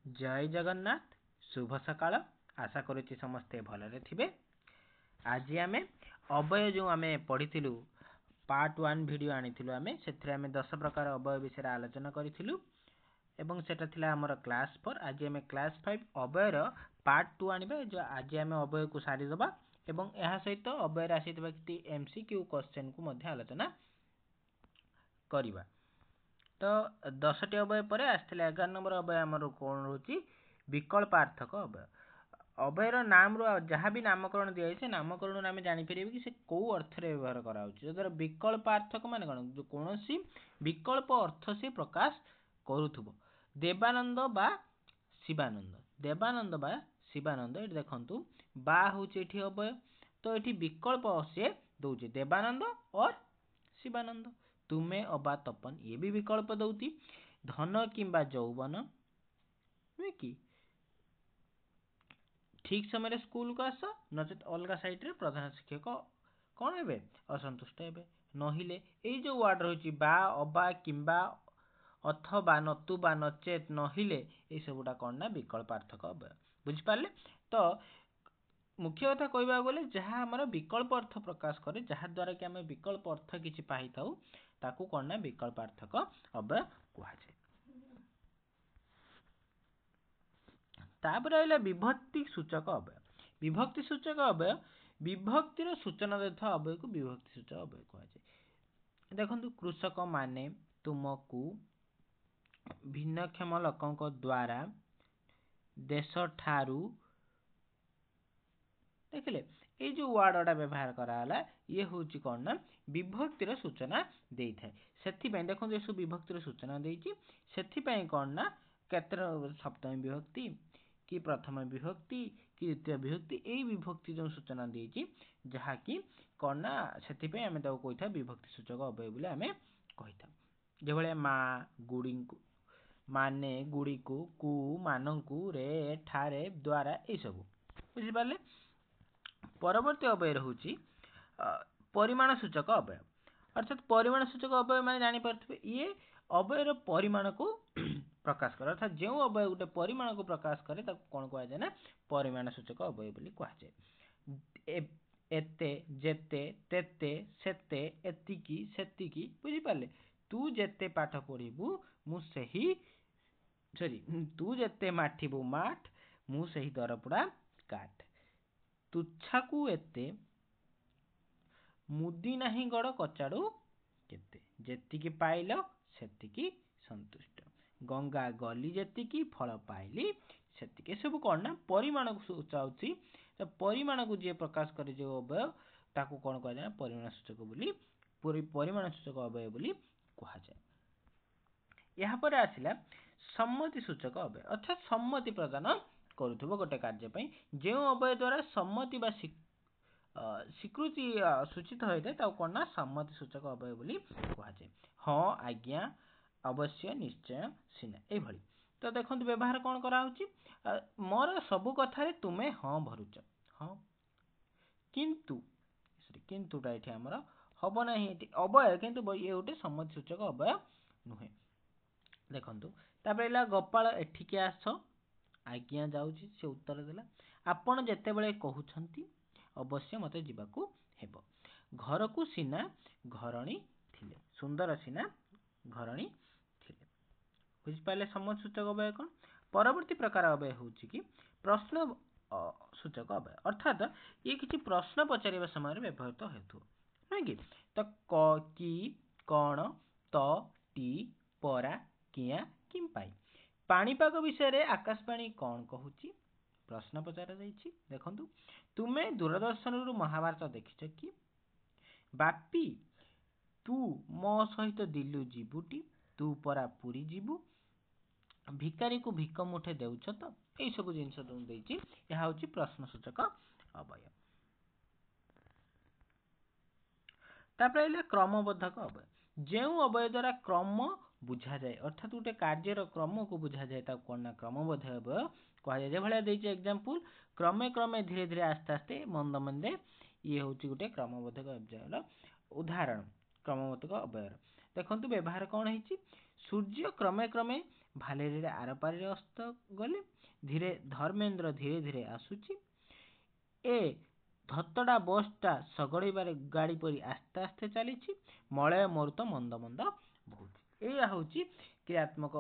जय जगन्नाथ शुभ सकाळ आशा करुच्ची समस्ते भलरे थिबे। आज आम अवय जो आम पढ़ी पार्ट 1 वीडियो आनी आम से 10 प्रकार अवय विषय आलोचना करूँ एवं सेटा थिला हमर क्लास 4। आज आम क्लास 5 अवयर पार्ट 2 आनिबा जो आज आम अवय को सारी दबा एवं यह सहित अवयर आसीथिबा किछि एमसीक्यू क्वेश्चन को मध्ये आलोचना करिबा। तो 10टी अवय पर आसथिला 11 नंबर अवय हमर कोन रहउची विकल्पार्थक अवय। अवयर नाम रो जहाँ भी नामकरण दिया से नामकरण आम जानि परिबे कि से को अर्थ रे व्यवहार करा होची। जदर विकल्पार्थक माने कोन जो कोनोसी विकल्प अर्थ से प्रकाश करूथबो। देवानंद बा शिवानंद, देवानंद बा शिवानंद एठी देखंतु बा होची एठी अवय। तो एठी विकल्प से दोची देवानंद और शिवानंद। तुमे अबा तपन ये भी विकल्प दउती। धन किंबा यौवन नुहे कि ठीक समय स्कूल को आस नचेत अलग साइड रे प्रधान शिक्षक कौन हेबे असंतुष्ट हेबे। नहिले ए जो वर्ड रही बा अबा किंबा अथवा नतुबा नचेत नहिले ये सबुटा कौन ना विकल्पार्थक अवय। बुझी पारले। तो मुख्य कथा कहबा गले जहाँ हमर विकल्प अर्थ प्रकाश करे जहाँ द्वारा कि हमें विकल्प अर्थ किछि पाई थाउ ताकू कौन ना विकल्पार्थक अवय कुहा जाय। तापर आइला विभक्ति सूचक अवय। विभक्ति सूचक अवय विभक्तिर सूचना देथा अवय को विभक्ति सूचक अवय कुहा जाय। देखंतु कृषक माने तुमको भिन्नक्षम लोकंक द्वारा देश ठारू देखिले ये जो वर्डटा व्यवहार कराला ये होची कौन ना विभक्तिर सूचना देई थाए। सेथि पय देखो ये सब विभक्तिर सूचना देइची सेथि पय कौन ना केतर सप्तमी विभक्ति कि प्रथम विभक्ति कि द्वितीय विभक्ति एई विभक्ति जो सूचना देइची जहा कि कौन ना सेथि पय हमें ताको कहिथा विभक्ति सूचक अवय बोले हमें कहिथा। जे भले मा गुडी माने गुडी को मानंकु रे ठारे द्वारा ए सब बुझी पाले। परवर्ती अवय रहउची परिमाण सूचक अवय। अर्थात परिमाण सूचक अवय माने जानि परथबे ये अवयर परिमाण को प्रकाश करे। अर्थात जो अवय गुटे परिमाण को प्रकाश करे ताको कोन कहै जाय ना परिमाण सूचक अवय बोली कहै जाय। एते जेते तेते सेते एतिकी सेतिकी बुझी पाले। तू जेते पाठ पढिबू मु सही तू जेते माठिबू माठ मु सही दरपड़ा काट। तुच्छाकू एते मुदी नाही गड़ कचाड़ू केते जेतिकी पाइल सेतिकी संतुष्ट। गंगा गली जेतिकी फल पाइली सेतिकी सब कौन ना परिमाण को सूचाउची। तो परिमाण को जे प्रकाश करे जो अवय ताको कौन कहा जाय परिमाण सूचक बोली परिमाण सूचक अवय बोली कहा जाय। यहाँ पर आसिला सम्मति सूचक अवय। अर्थात सम्मति प्रदान करूथबो गोटे कार्य पई जे अवय द्वारा सम्मति बा स्वीकृति सूचित होइते ताको कोन ना सम्मति सूचक अवय बोली कहा जाय। हां आज्ञा अवश्य निश्चय सिना ए भली। तो देखंतु व्यवहार कोन करा होची मोर सब कथा रे तुमे हां भरुच हां किंतु किंतुटा एठी हमर हबो नाही एठी अवय किंतु ये उटे सम्मति सूचक अवय नुहे। देखंतु तापरेला गोपाल एठिके आस आज्ञा जाउची से उत्तर देला आपण जेते बेले कहउछंती अवश्य मते जिबाकू हेबो। घर को सीना घरणी थिले सुंदर सीना घरणी थिले। बुझी पाले सम्मति सूचक अवय कोन। परवर्ती प्रकार अवय होची कि प्रश्न सूचक अवय। अर्थात ये किछि प्रश्न पचारिबा समय व्यवहृत हेतु नै कि त क की कोन त टी परा किया किम पाई। पाणीपाग विषय रे आकाशवाणी कौन कहूची प्रश्न पचारा जाइछि। देखंतु तुमे दूरदर्शन रु महाभारत देखिछ कि बापी तू मो सहित दिल्लू जीवुटी तू परा पुरी जीवु भिकारी को भिक मुठे देउछ तो ए सब जिंस तुम देइछि यहा होची प्रश्न सूचक अवय। तापर आइले क्रमबद्धक अवय। जेउ अवय द्वारा क्रम बुझा जाए अर्थात गोटे कार्यर क्रम को बुझा जाए ताको कोन ना क्रमबद्ध अवय कहा जाय। जे भले देइछि एग्जांपल क्रमे क्रमे धीरे धीरे आस्ते आस्ते मंद मंदे ये होची गोटे क्रमबद्धक अवयर उदाहरण क्रमबद्धक अवयर। देखंतु व्यवहार कौन है सूर्य क्रमे क्रमे भालेरी आरपारी अस्त गले धीरे धर्मेन्द्र धीरे धीरे आसुची ए धतड़ा बसटा सगड़े गाड़ी परी आस्ते आस्ते चली मलय मरुत मंद मंद बहुत यह हूँ क्रियात्मक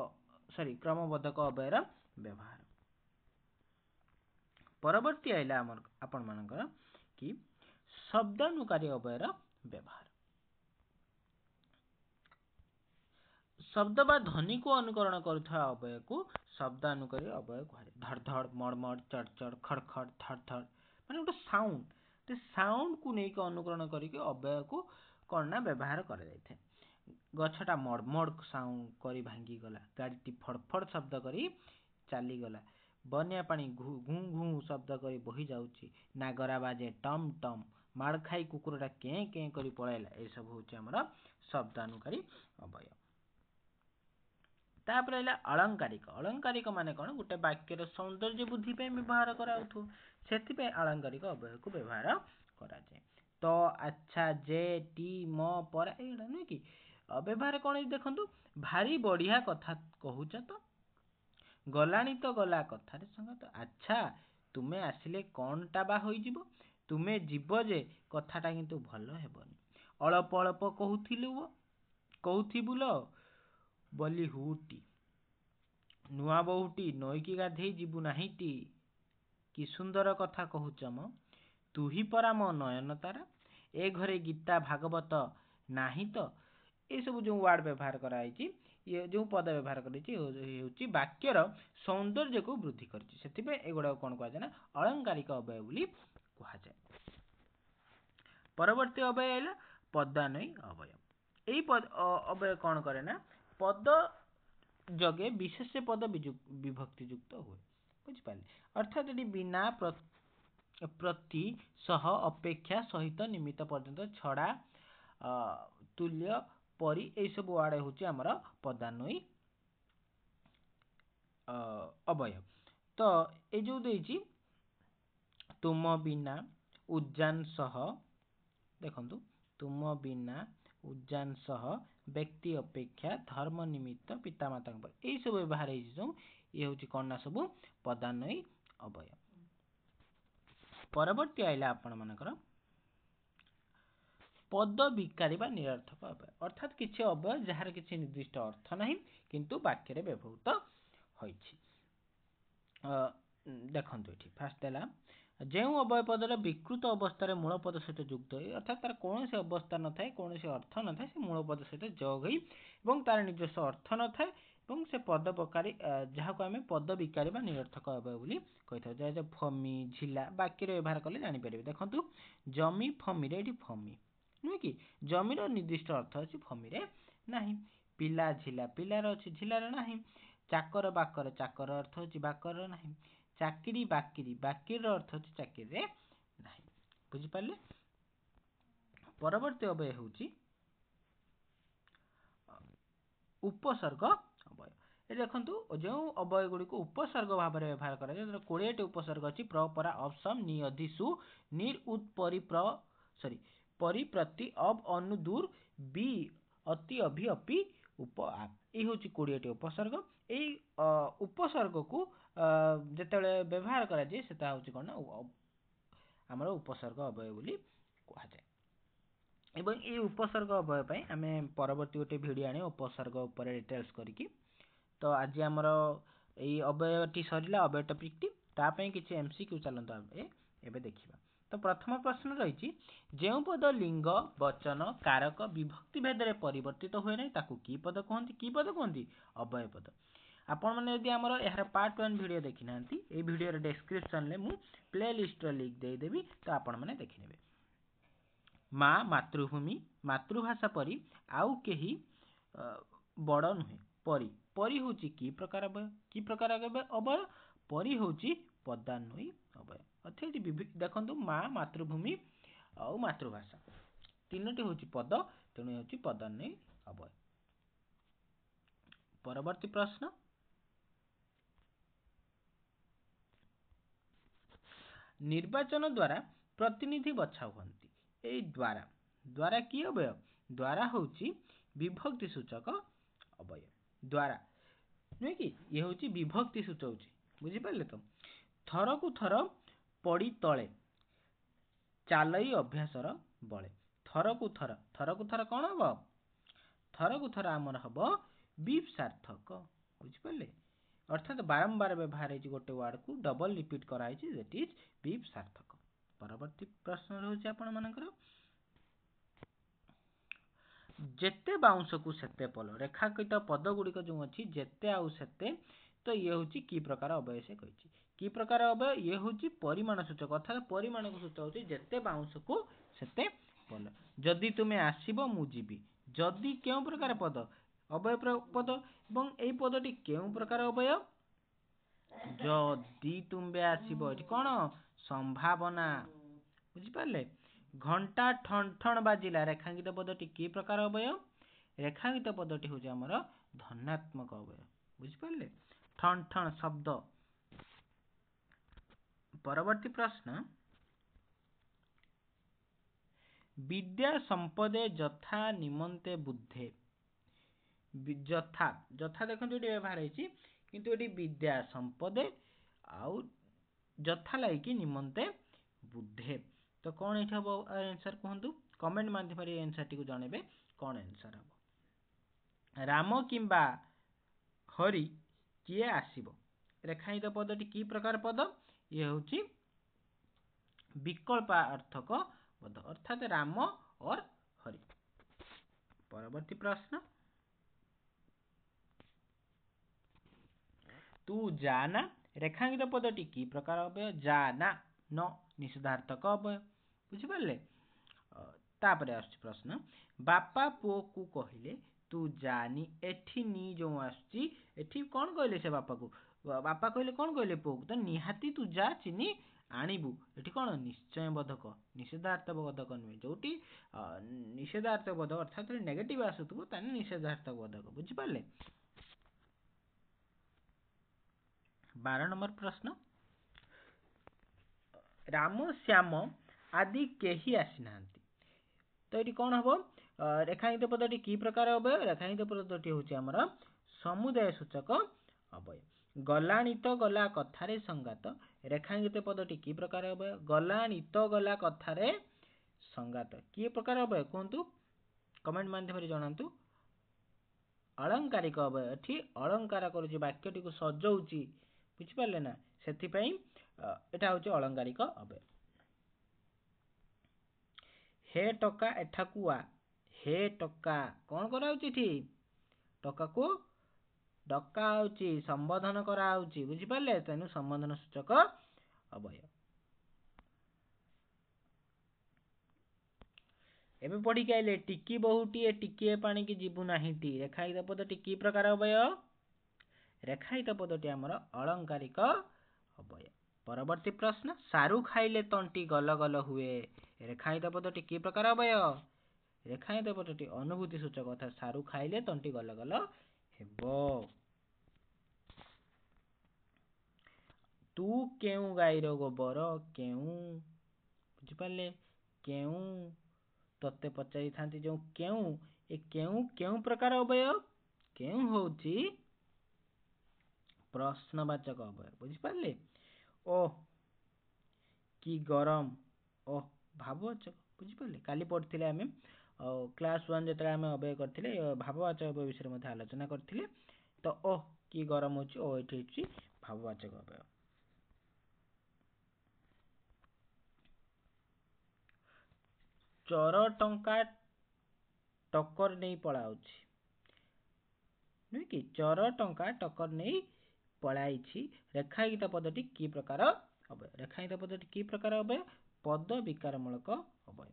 क्रमबद्धक अव्ययर व्यवहार। परवर्ती आइला आपण मानकर कि शब्दानुकारी अव्ययर व्यवहार। शब्द बा ध्वनि को अनुकरण करुवा अव्यय को शब्दानुकारी अव्यय कहुए। धड़ धड़ मड़मड़ चढ़ चढ़ खड़ खड़ थड़ थड़ माने गोटे साउंड को लेकिन अनुकरण करके अव्यय को कौन ना व्यवहार कर गछटा मड़मड़ साउंड करी भांगी गला गाड़ी फड़फड़ शब्द करी चली गला बनिया पानी घू घू घू शब्द करी बही जाउची नागरा बाजे टम टम माड़ खाई कुकुरटा कें कें करी पळैला ए सब होची हमर शब्दानुकारी अव्यय। तापर आइला अलंकारिक माने कौन गोटे वाक्यर सौंदर्य बुद्धि पे व्यवहार कराउथु सेति पे अलंकारिक अव्यय को व्यवहार करा जाए। तो अच्छा जे टी म पर एडा नै कि व्यवहार कौन देखंतु भारी बढ़िया कथा कहूच तो गलानी तो गला कथार संगत अच्छा तुमे आसिले कौनटा बा होई जिवो तुमे जीव जे कथाटा किंतु भल हेबनी अल्प अल्प कहूथिबुल बोली हुटी नुआ बहुटी नईकी गाधेई जीवु नाहीटी कि सुंदर कथा कहूच म तू ही परा मो नयन तारा ए घरे गीता भागवत नाही तो ये सब जो वार्ड व्यवहार कराई ये जो पद व्यवहार कर वाक्यर सौंदर्य को वृद्धि कर एगुड़ा कौन कहुए ना अलंकारिक अव्यय बोली कहुए। परवर्ती अव्यय है पदान्वयी अव्यय। यही अव्यय कौन करे ना पद जगे विशेष पद विभक्ति युक्त हुए बुझिपारे अर्थात ये बिना प्रति सह अपेक्षा सहित निमित्त पर्यंत छड़ा तुल्य परी ए सब वार्ड होची हमर पदान्वयी अव्यय। तो ए जो देइची तुम बिना उज्जान सह देखंतु तुम बिना उज्जान सह व्यक्ति अपेक्षा धर्म निमित्त पितामाता यही सब व्यवहार ये हूँ कौन ना सब पदान्वयी अव्यय। परवर्ती आइला आपण मानकर पद विकारी बा निरर्थक अव्यय अर्थात किसी अव्यय जार किसी निर्दिष्ट अर्थ नहीं किंतु वाक्य रे व्यवहृत होइछि। देखंतु एठी फास्ट देला जो अव्यय पदर विकृत अवस्था मूल पद सहित युक्त अर्थात तार कौन से अवस्था न थाए कौन से अर्थ न थाए से मूल पद सहित जोग होई एवं तार निजस्व अर्थ न थाए एवं से पद प्रकार जहाँ को आम पद विकारी बा निरर्थक अव्यय बोली कही था। फमी झिला वाक्य व्यवहार कले जापर देखु जमी फमी रे फमी नुहे कि जमीर निर्दिष्ट अर्थ अच्छी फमी रे नाही पिला झिला पिलार अच्छी झिलार नाही चाकर बाकर चाकर अर्थ अच्छी बाकर नाही चाकरी बाकिरी बाकिर अर्थ अच्छी चाकरी रे नाही बुझिपारे। परवर्ती अव्यय होची उपसर्ग अव्यय। ये देखंतु जो अव्यय गुडी को उपसर्ग भाव में व्यवहार करा जाय 20 उपसर्ग अछि प्र परा अपसम नि अधि सु निर उत परि प्र सॉरी परि प्रति अब अनु दूर बी अति अभि अपि उप आप ये होची 20 उपसर्ग। एई उपसर्ग को जेतेबेले व्यवहार करा जाय सेटा होची कोन हमर उपसर्ग अव्यय बोली कहा जाय। एवं ये उपसर्ग अव्यय पई आमे परवर्ती गोटे वीडियो आनी उपसर्ग ऊपर डिटेल्स करिकी तो आज आमर ये अव्ययटी सरिला अव्यय टॉपिक टी ता पई किछि एमसीक्यू चलंतो एबे देखिबा। तो प्रथम प्रश्न रही जो पद लिंग वचन कारक विभक्ति भेद परिवर्तित हुए नहीं ताकू की पद कहती अव्यय पद। आपण मैंने यदि आमर यार पार्ट 1 वीडियो देखि नांती ए वीडियो रे डिस्क्रिप्शन ले मु प्ले लिस्ट रे लिंक दे देबी तो आपण मैंने देखि नेबे। माँ मातृभूमि मातृभाषा परी आउ केही बड़ नुहे परी परी होची की प्रकार अव्यय परी होची पदान्वयी अव्यय अर्थात देखंतु माँ मातृभूमि और मातृभाषा तीनोटी होची पद तेणु होची पदान्वयी अव्यय। परवर्ती प्रश्न निर्वाचन द्वारा प्रतिनिधि बछा हुअନ୍ତି। ए द्वारा द्वारा की अव्यय द्वारा होची विभक्ति सूचक अवयव द्वारा नुहे कि ये हूँ विभक्ति सूचौची बुझिपारे तो थर को थर पड़ी तले चालई अभ्यासर बले थर को थर कौन हम थर को थर आमर हम बीप सार्थक बुझिपारे अर्थात बारंबार व्यवहार है गोटे वर्ड को डबल रिपीट कराई दैट इज बीप सार्थक परवर्ती प्रश्न रहुछि आपण मानकर जेते बाउंस को सेते पल रेखांकित पद गुड़िक जो अच्छी जेते आउ सेते तो ये हूँ कि प्रकार अवय से कही कि प्रकार अवय ये हूँ परिमाण सूचक अर्थात परिमाण को सूचक होची जेते बाउंस को सेते पल जदि तुमे आसीबो मु जीबी जदि केउ प्रकार पद अवय पद एवं एई पदटी केउ प्रकार अवय जदि तुमे आसीबो एठी कोन संभावना बुझी पारले घंटा ठन ठन बाजिला रेखांकित पदटी कि प्रकार अवय रेखांकित पदटी हूँ आमर धनात्मक अवय बुझिपारे ठन ठन शब्द परवर्ती प्रश्न विद्या संपदे जथा निमंते बुद्धे जथा जथा देखो व्यवहार है किंतु ये विद्या संपदे आउ जथा लाइकी निमंते बुद्धे तो कौन ये हम आंसर कहतु कमेंट माध्यम आंसर टी जनइबे कौन आंसर हम राम किंबा हरि किए आसीबो रेखांकित पदटी कि प्रकार पद ये हूँ विकल्पार्थक पद अर्थात राम और हरि परवर्ती प्रश्न तू जाना रेखांकित पदटी कि प्रकार अवय जाना न निषेधार्थक अवय बुझिपारे तापर आस प्रश्न बापा पुओ को कहले तू जानी एठी नी जो आसची एठी कौन कहले से बापा को बापा कहले कौन कहले पुओ को तो निहाती तू जा चिनी आणिबु एठी कौन निश्चय बोधक निषेधार्थक बोधक नुहे जोटी निषेधार्थक बोधक अर्थात नेगेटिव आसुथबो ताने निषेधार्थक बोधक बुझिपारे 12 नंबर प्रश्न राम श्याम आदि केही आसी नांती तो ये कौन हम रेखांकित पदटी कि प्रकार अवय रेखांकित पदटी हूँ आमर समुदाय सूचक अवय गलानी तो गला कथारे संगात रेखांकित पदटी कि प्रकार अवय गलानी तो गला कथारे संगात कि प्रकार अवय कहतु कमेंट माध्यम जनातु अलंकारिक अवय एठी अलंकार करूची वाक्यटी को सजौची बुझिपारे ना से एटा हूँ अलंकारिक अवय हे टका एठाकू आ हे टका कौन कराउची टका को डका होची संबोधन करा होची बुझिपारे तेनु संबोधन सूचक अवय एबे पढ़ी के आइले टिकी बहुटी टिकीए पानी की जीवु नाहीटी रेखांकित पदटी कि प्रकार अवय रेखांकित पदटी आमर अलंकारिक अवय परवर्ती प्रश्न सारू खाइले तंटी गल गल हुए रेखांकित पदटी कि प्रकार अवय रेखांकित पदटी अनुभूति सूचक अर्थात सारू खाइले तंटी गल गल हेबो तू केउ गाईर गोबर केउ बुझिपारे केउ तत्ते पचारि थांती जो केउ ए केउ केउ प्रकार अवय केउ होची प्रश्नवाचक अवय बुझिपारे ओ कि गरम ओ भाववाचक बुझिपारे काली पढ़थिले आमे क्लास 1 जेतले आमे अवय करथिले भाववाचक अवय विषय मध्ये आलोचना करथिले तो ओ कि गरम होची ओ एठी होची भाववाचक अवय चोर टंका टक्कर नहीं पळाउची नुहे कि चोर टंका टक्कर नहीं पळाइछि रेखांकित पदटी कि प्रकार अवय रेखांकित पदटी कि प्रकार अवय पद विकारमूलक अवय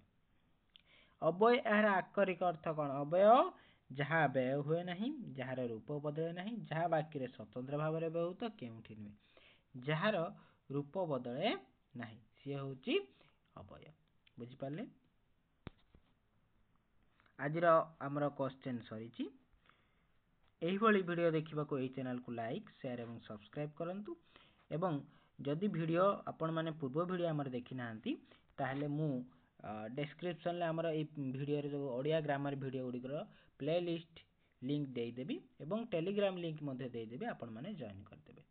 अवय यार आकरिक अर्थ कौन अवय जहाँ व्यय हुए नहीं जार रूप बदले नहीं जहाँ वाक्य रे स्वतंत्र भाव में व्यवहृत केउठी नुहे जार रूप बदले नहीं सी होची अवय बुझिपारे आज आमर क्वेश्चन सरी एही भली वीडियो देखा को चैनल को लाइक शेयर एवं सब्सक्राइब करंतु एवं जदि वीडियो आपण माने पूर्व वीडियो आमर देखि नांती ताहले मु डिस्क्रिप्शन ले आमर ए वीडियो रे जो ओडिया ग्रामर वीडियो गुडी ପ୍ଲେଲିଷ୍ଟ ଲିଙ୍କ ଦେଇଦେବି ଏବଂ ଟେଲିଗ୍ରାମ ଲିଙ୍କ ମଧ୍ୟ ଦେଇଦେବି, ଆପଣମାନେ ଜଏନ୍ କରିଦେବେ।